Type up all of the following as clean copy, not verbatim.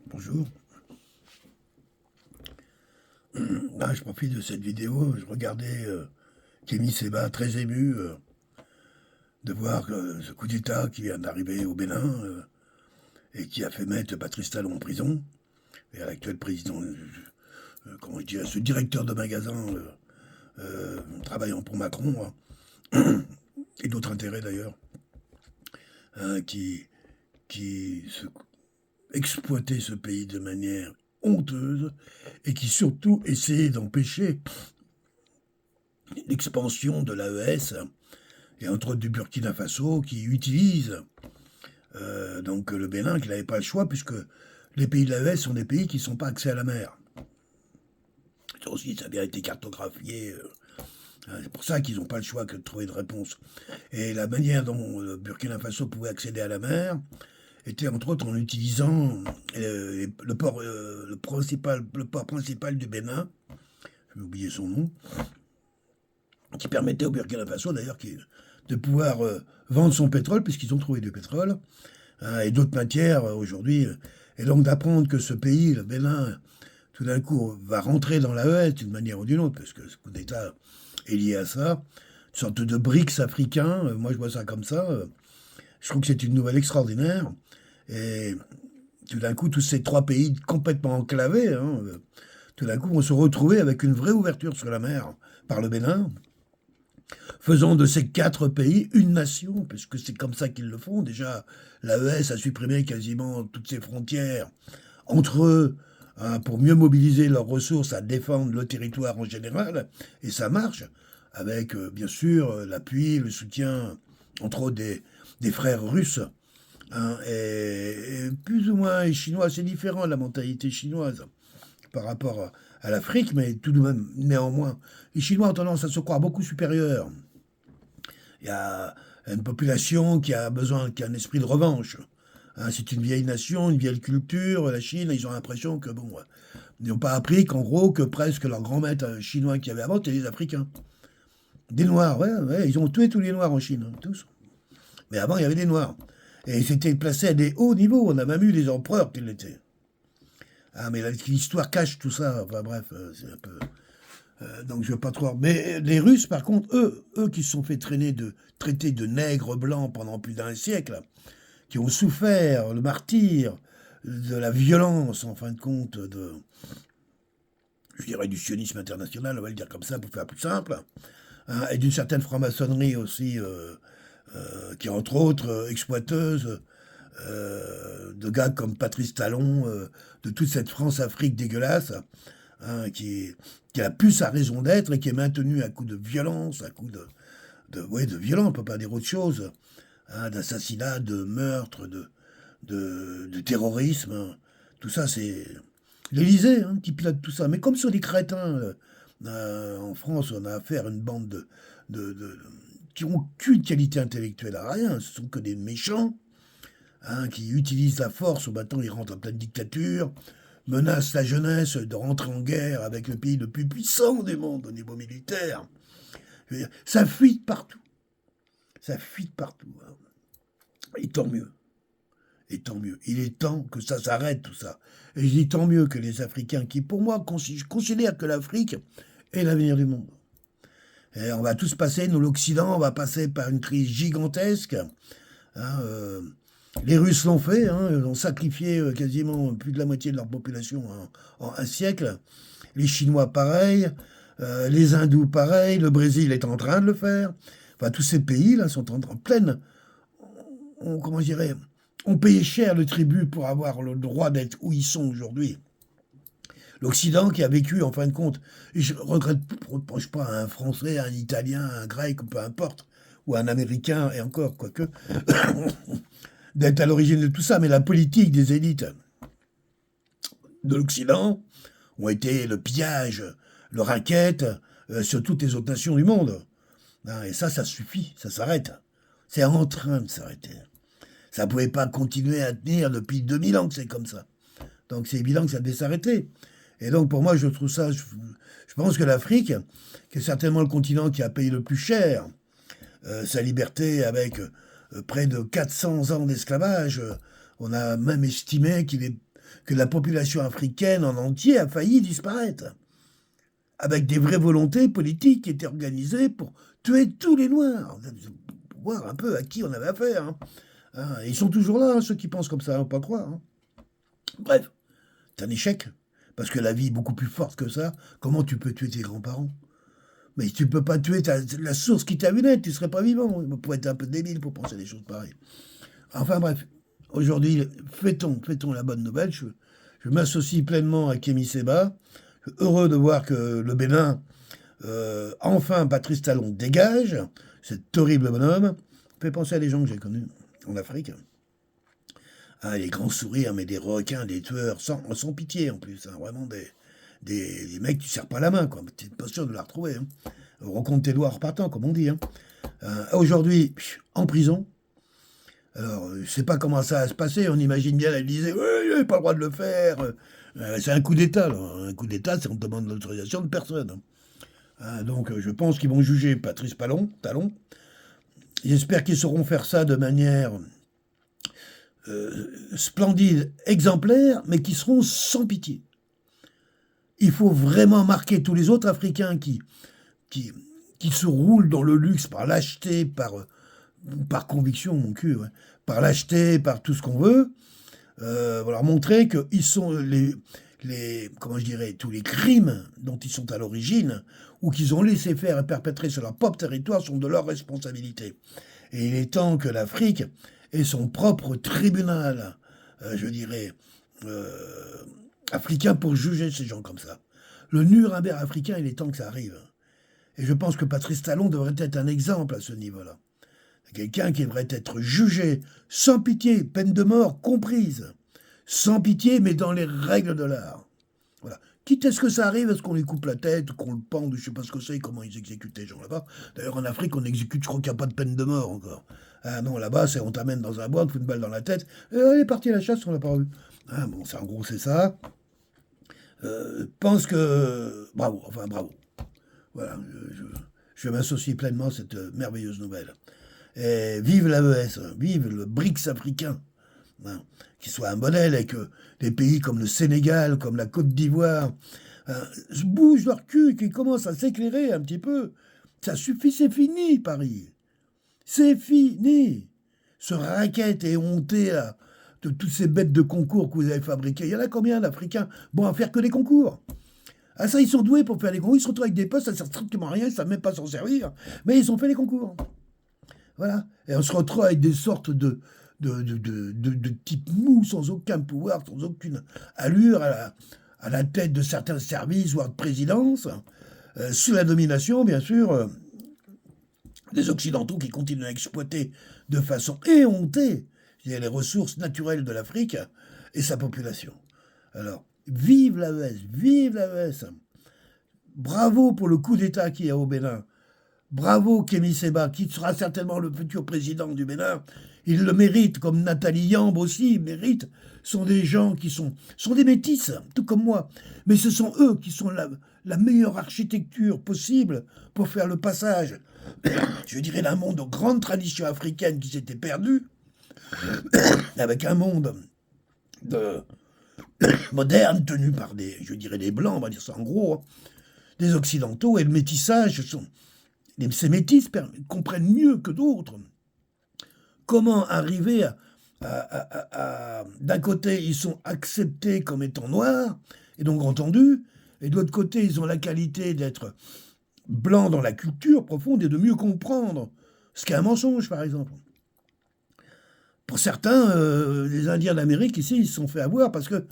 Bonjour. Je profite de cette vidéo. Je regardais Kémy Séba très ému de voir ce coup d'État qui vient d'arriver au Bénin et qui a fait mettre Patrice Talon en prison. Et à l'actuel président, comment je dirais, ce directeur de magasin travaillant pour Macron et d'autres intérêts d'ailleurs, hein, qui exploitait ce pays de manière honteuse et qui surtout essayait d'empêcher l'expansion de l'AES et entre autres du Burkina Faso qui utilise donc le Bénin, qui n'avait pas le choix puisque les pays de l'AES sont des pays qui ne sont pas accès à la mer. Ça aussi, ça a bien été cartographié. C'est pour ça qu'ils n'ont pas le choix que de trouver une réponse. Et la manière dont le Burkina Faso pouvait accéder à la mer était entre autres en utilisant le port principal du Bénin, j'ai oublié son nom, qui permettait au Burkina Faso d'ailleurs de pouvoir vendre son pétrole, puisqu'ils ont trouvé du pétrole, et d'autres matières aujourd'hui. Et donc d'apprendre que ce pays, le Bénin, tout d'un coup, va rentrer dans l'AES d'une manière ou d'une autre, parce que ce coup d'État est lié à ça, une sorte de BRICS africain, moi je vois ça comme ça, je trouve que c'est une nouvelle extraordinaire, et tout d'un coup, tous ces trois pays complètement enclavés, tout d'un coup, vont se retrouver avec une vraie ouverture sur la mer par le Bénin, faisant de ces quatre pays une nation, puisque c'est comme ça qu'ils le font. Déjà, l'AES a supprimé quasiment toutes ses frontières entre eux, pour mieux mobiliser leurs ressources à défendre le territoire en général, et ça marche, avec bien sûr l'appui, le soutien, entre autres des frères russes, et plus ou moins les Chinois. C'est différent la mentalité chinoise par rapport à l'Afrique, mais tout de même, néanmoins, les Chinois ont tendance à se croire beaucoup supérieurs. Il y a une population qui a besoin, qui a un esprit de revanche. C'est une vieille nation, une vieille culture. La Chine, ils ont l'impression que, bon, ils n'ont pas appris qu'en gros, que presque leurs grands maîtres chinois qu'il y avait avant, c'était les Africains. Des Noirs, ouais, ils ont tué tous les Noirs en Chine, tous. Mais avant, il y avait des Noirs. Et ils étaient placés à des hauts niveaux. On a même eu des empereurs qui l'étaient. Mais l'histoire cache tout ça. Enfin bref, c'est un peu... donc je ne veux pas trop... Mais les Russes, par contre, eux qui se sont fait traiter de nègres blancs pendant plus d'un siècle, qui ont souffert le martyre de la violence, en fin de compte, je dirais du sionisme international, on va le dire comme ça pour faire plus simple, et d'une certaine franc-maçonnerie aussi, qui est entre autres exploiteuse de gars comme Patrice Talon, de toute cette France-Afrique dégueulasse, qui a pu sa raison d'être et qui est maintenue à coup de violence, à coup de violence, on ne peut pas dire autre chose, d'assassinat, de meurtre, de terrorisme. Tout ça, c'est l'Élysée qui pilote tout ça. Mais comme sur des crétins, en France, on a affaire à une bande qui n'ont aucune qualité intellectuelle à rien. Ce sont que des méchants qui utilisent la force. Maintenant, ils rentrent en pleine dictature, menacent la jeunesse de rentrer en guerre avec le pays le plus puissant du monde au niveau militaire. Ça fuite partout. Ça fuite partout. Et tant mieux. Et tant mieux. Il est temps que ça s'arrête, tout ça. Et je dis tant mieux que les Africains, qui pour moi considèrent que l'Afrique est l'avenir du monde. Et on va tous passer, nous l'Occident, on va passer par une crise gigantesque. Les Russes l'ont fait, ils ont sacrifié quasiment plus de la moitié de leur population en un siècle. Les Chinois, pareil. Les Hindous, pareil. Le Brésil est en train de le faire. Enfin, tous ces pays-là sont en pleine... comment je dirais, ont payé cher le tribut pour avoir le droit d'être où ils sont aujourd'hui. L'Occident qui a vécu, en fin de compte, et je ne reproche pas à un Français, à un Italien, à un Grec, peu importe, ou à un Américain, et encore, quoique, d'être à l'origine de tout ça, mais la politique des élites de l'Occident ont été le pillage, le racket sur toutes les autres nations du monde. Et ça suffit, ça s'arrête. C'est en train de s'arrêter. Ça ne pouvait pas continuer à tenir depuis 2000 ans que c'est comme ça. Donc c'est évident que ça devait s'arrêter. Et donc pour moi, je trouve ça... Je pense que l'Afrique, qui est certainement le continent qui a payé le plus cher sa liberté avec près de 400 ans d'esclavage, on a même estimé qu'il est que la population africaine en entier a failli disparaître, avec des vraies volontés politiques qui étaient organisées pour tuer tous les Noirs. Pour voir un peu à qui on avait affaire. Hein. Ils sont toujours là, hein, ceux qui pensent comme ça, on peut pas croire. Hein. Bref, c'est un échec, parce que la vie est beaucoup plus forte que ça. Comment tu peux tuer tes grands-parents? Mais tu peux pas tuer la source qui t'a vu naître, tu serais pas vivant. Il faut être un peu débile pour penser des choses pareilles. Enfin bref, aujourd'hui, fêtons la bonne nouvelle. Je m'associe pleinement à Kémy Séba. Je suis heureux de voir que le Bénin, enfin Patrice Talon dégage, cet horrible bonhomme. Fait penser à des gens que j'ai connus en Afrique. Les grands sourires, mais des requins, des tueurs, sans pitié en plus. Hein, vraiment des mecs, tu serres pas la main, quoi. T'es pas sûr de la retrouver. Hein. Recompte tes doigts en repartant, comme on dit. Hein. Aujourd'hui, en prison. Alors, je sais pas comment ça va se passer. On imagine bien l'Élysée. Oui, il n'avait pas le droit de le faire. C'est un coup d'État. Là. Un coup d'État, c'est on demande l'autorisation de personne. Donc, je pense qu'ils vont juger Patrice Talon. J'espère qu'ils sauront faire ça de manière splendide, exemplaire, mais qui seront sans pitié. Il faut vraiment marquer tous les autres Africains qui se roulent dans le luxe par lâcheté, par conviction, mon cul, ouais, par lâcheté, par tout ce qu'on veut, leur montrer qu'ils sont comment je dirais, tous les crimes dont ils sont à l'origine, ou qu'ils ont laissé faire et perpétrer sur leur propre territoire, sont de leur responsabilité. Et il est temps que l'Afrique ait son propre tribunal, je dirais, africain pour juger ces gens comme ça. Le Nuremberg africain, il est temps que ça arrive. Et je pense que Patrice Talon devrait être un exemple à ce niveau-là. Quelqu'un qui devrait être jugé sans pitié, peine de mort comprise. Sans pitié, mais dans les règles de l'art. Voilà. Quitte à ce que ça arrive, est-ce qu'on lui coupe la tête, qu'on le pende, je ne sais pas ce que c'est, comment ils exécutent les gens là-bas. D'ailleurs, en Afrique, on exécute, je crois qu'il n'y a pas de peine de mort encore. Ah non, là-bas, c'est on t'amène dans un bois, on te fout une balle dans la tête, et elle est partie à la chasse, on l'a pas revu. Bon, en gros, c'est ça. Pense que... Bravo. Voilà, je m'associe pleinement à cette merveilleuse nouvelle. Et vive l'AES, vive le BRICS africain, hein, qui soit un modèle et que des pays comme le Sénégal, comme la Côte d'Ivoire, se bougent leur cul, qui commencent à s'éclairer un petit peu. Ça suffit, c'est fini, Paris. C'est fini. Ce racket et honté là, de toutes ces bêtes de concours que vous avez fabriquées. Il y en a combien d'Africains bon à faire que des concours? Ah ça, ils sont doués pour faire les concours. Ils se retrouvent avec des postes, ça ne sert strictement à rien, ils ne savent même pas s'en servir. Mais ils ont fait les concours. Voilà. Et on se retrouve avec des sortes de types mous, sans aucun pouvoir, sans aucune allure, à la tête de certains services, voire de présidence, sous la domination, bien sûr, des Occidentaux qui continuent à exploiter de façon éhontée les ressources naturelles de l'Afrique et sa population. Alors, vive l'AES, vive l'AES. Bravo pour le coup d'État qu'il y a au Bénin. Bravo Kémy Séba, qui sera certainement le futur président du Bénin. Il le mérite, comme Nathalie Yamb aussi mérite. Sont des gens qui sont des métis, tout comme moi. Mais ce sont eux qui sont la meilleure architecture possible pour faire le passage, je dirais, d'un monde aux grandes traditions africaines qui s'étaient perdues, avec un monde moderne tenu par des Blancs, on va dire ça en gros, hein, des Occidentaux, et le métissage ces métis comprennent mieux que d'autres comment arriver d'un côté, ils sont acceptés comme étant noirs, et donc entendus, et de l'autre côté, ils ont la qualité d'être blancs dans la culture profonde et de mieux comprendre ce qu'est un mensonge, par exemple. Pour certains, les Indiens d'Amérique, ici, ils se sont fait avoir parce que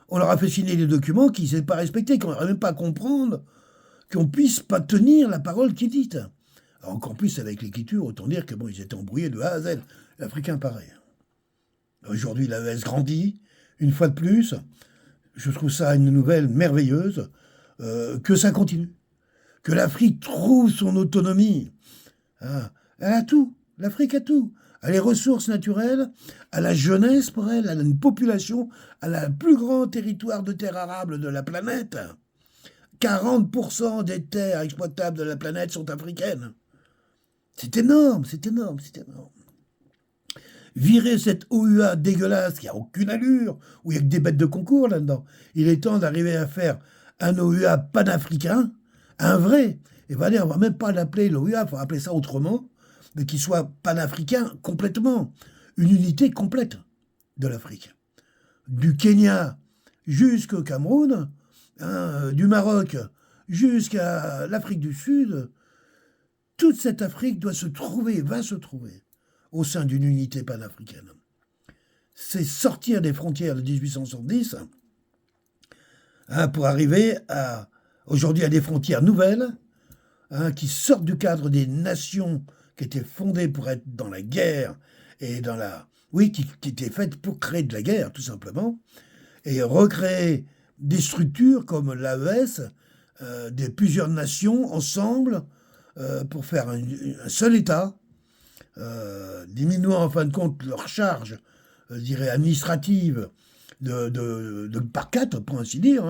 on leur a fait signer des documents qu'ils n'avaient pas respectés, qu'on n'arrive même pas à comprendre, qu'on ne puisse pas tenir la parole qui est dite. Alors, encore plus avec l'écriture, autant dire que ils étaient embrouillés de A à Z. L'Africain, pareil. Aujourd'hui, l'AES grandit, une fois de plus. Je trouve ça une nouvelle merveilleuse, que ça continue. Que l'Afrique trouve son autonomie. Elle a tout. L'Afrique a tout. Elle a les ressources naturelles, à la jeunesse pour elle, elle a une population, elle a le plus grand territoire de terre arable de la planète. 40% des terres exploitables de la planète sont africaines. C'est énorme. virer cette OUA dégueulasse qui a aucune allure, où il n'y a que des bêtes de concours là-dedans. Il est temps d'arriver à faire un OUA panafricain, un vrai. Et voilà, on va même pas l'appeler l'OUA, il faut appeler ça autrement, mais qui soit panafricain complètement. Une unité complète de l'Afrique. Du Kenya jusqu'au Cameroun, du Maroc jusqu'à l'Afrique du Sud, toute cette Afrique doit se trouver, va se trouver, au sein d'une unité panafricaine. C'est sortir des frontières de 1870 pour arriver aujourd'hui à des frontières nouvelles qui sortent du cadre des nations qui étaient fondées pour être dans la guerre et dans la... Oui, qui étaient faites pour créer de la guerre, tout simplement, et recréer des structures comme l'AES, de plusieurs nations ensemble, pour faire un seul État, diminuant en fin de compte leur charge, je dirais, administrative par 4, pour ainsi dire.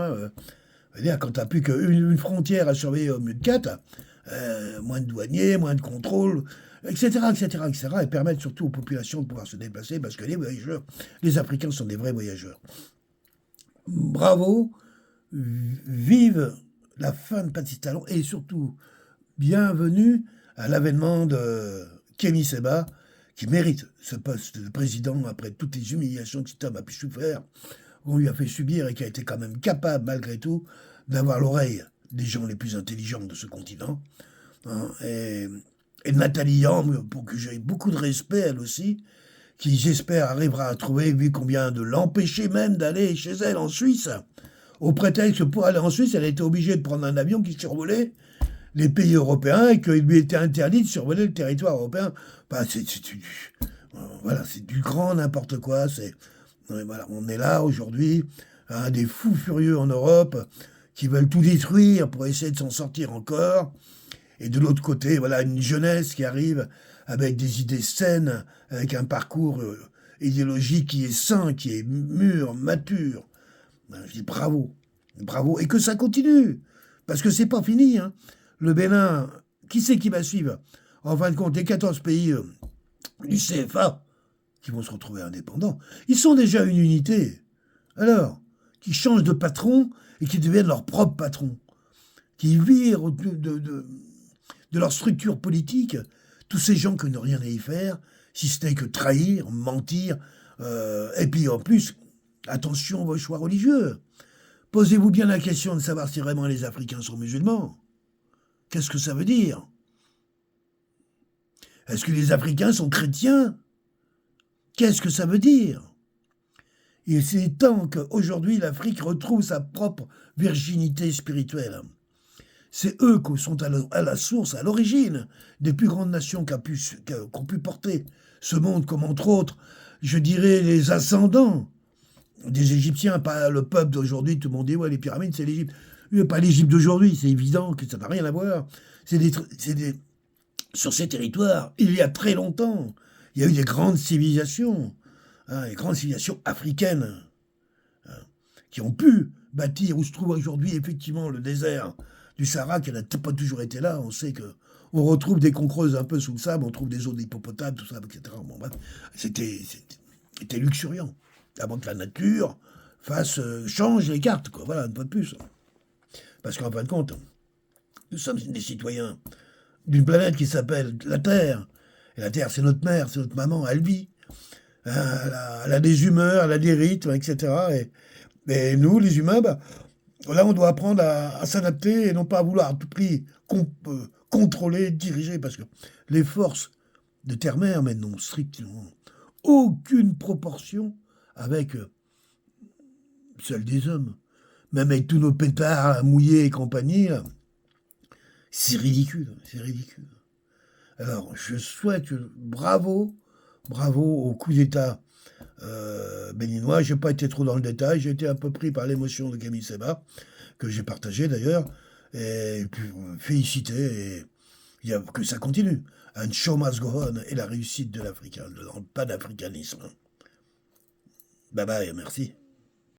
Quand tu n'as plus qu'une frontière à surveiller au mieux de 4, moins de douaniers, moins de contrôle, etc., et permettre surtout aux populations de pouvoir se déplacer, parce que les voyageurs, les Africains sont des vrais voyageurs. Bravo, vive la fin de Patrice Talon, et surtout, bienvenue à l'avènement de Kémy Séba, qui mérite ce poste de président après toutes les humiliations que cet homme a pu souffrir, qu'on lui a fait subir, et qui a été quand même capable, malgré tout, d'avoir l'oreille des gens les plus intelligents de ce continent. Et Nathalie Yang, pour que j'ai beaucoup de respect, elle aussi, qui j'espère arrivera à trouver, vu qu'on vient de l'empêcher même d'aller chez elle en Suisse, au prétexte que pour aller en Suisse, elle était obligée de prendre un avion qui survolait les pays européens et qu'il lui était interdit de survoler le territoire européen. C'est du grand n'importe quoi. Voilà, on est là aujourd'hui, des fous furieux en Europe qui veulent tout détruire pour essayer de s'en sortir encore. Et de l'autre côté, voilà, une jeunesse qui arrive avec des idées saines, avec un parcours idéologique qui est sain, qui est mûr, mature. Je dis bravo, bravo, et que ça continue, parce que c'est pas fini. Le Bénin, qui c'est qui va suivre? En fin de compte, les 14 pays du CFA qui vont se retrouver indépendants, ils sont déjà une unité. Alors, qui changent de patron et qui deviennent leur propre patron, qui virent de leur structure politique tous ces gens qui n'ont rien à y faire, si ce n'est que trahir, mentir, et puis en plus, attention vos choix religieux. Posez-vous bien la question de savoir si vraiment les Africains sont musulmans. Qu'est-ce que ça veut dire? Est-ce que les Africains sont chrétiens? Qu'est-ce que ça veut dire? Et c'est temps qu'aujourd'hui l'Afrique retrouve sa propre virginité spirituelle. C'est eux qui sont à la source, à l'origine des plus grandes nations qui ont pu porter ce monde, comme entre autres, je dirais, les ascendants des Égyptiens, pas le peuple d'aujourd'hui. Tout le monde dit, ouais, les pyramides, c'est l'Égypte. Pas l'Égypte d'aujourd'hui, c'est évident que ça n'a rien à voir. Sur ces territoires, il y a très longtemps, il y a eu des grandes civilisations, les grandes civilisations africaines, qui ont pu bâtir où se trouve aujourd'hui effectivement le désert du Sahara, qui n'a pas toujours été là. On sait que on retrouve des concs creuses un peu sous le sable, on trouve des os d'hippopotames, tout ça, etc. Bon, bref, c'était luxuriant, avant que la nature change les cartes, quoi. Voilà, une fois de plus. Parce qu'en fin de compte, nous sommes des citoyens d'une planète qui s'appelle la Terre. Et la Terre, c'est notre mère, c'est notre maman, elle vit. Elle a des humeurs, elle a des rythmes, etc. Et nous, les humains, là, on doit apprendre à s'adapter et non pas à vouloir à tout prix contrôler, diriger, parce que les forces de terre-mer, mais n'ont strictement aucune proportion avec celles des hommes. Même avec tous nos pétards mouillés et compagnie, là, c'est ridicule, c'est ridicule. Alors, je souhaite bravo au coup d'État béninois. Je n'ai pas été trop dans le détail, j'ai été un peu pris par l'émotion de Kémy Séba, que j'ai partagé d'ailleurs, et puis féliciter, et que ça continue. Un show must go on, et la réussite de l'Africain, dans le panafricanisme. Bye bye, merci.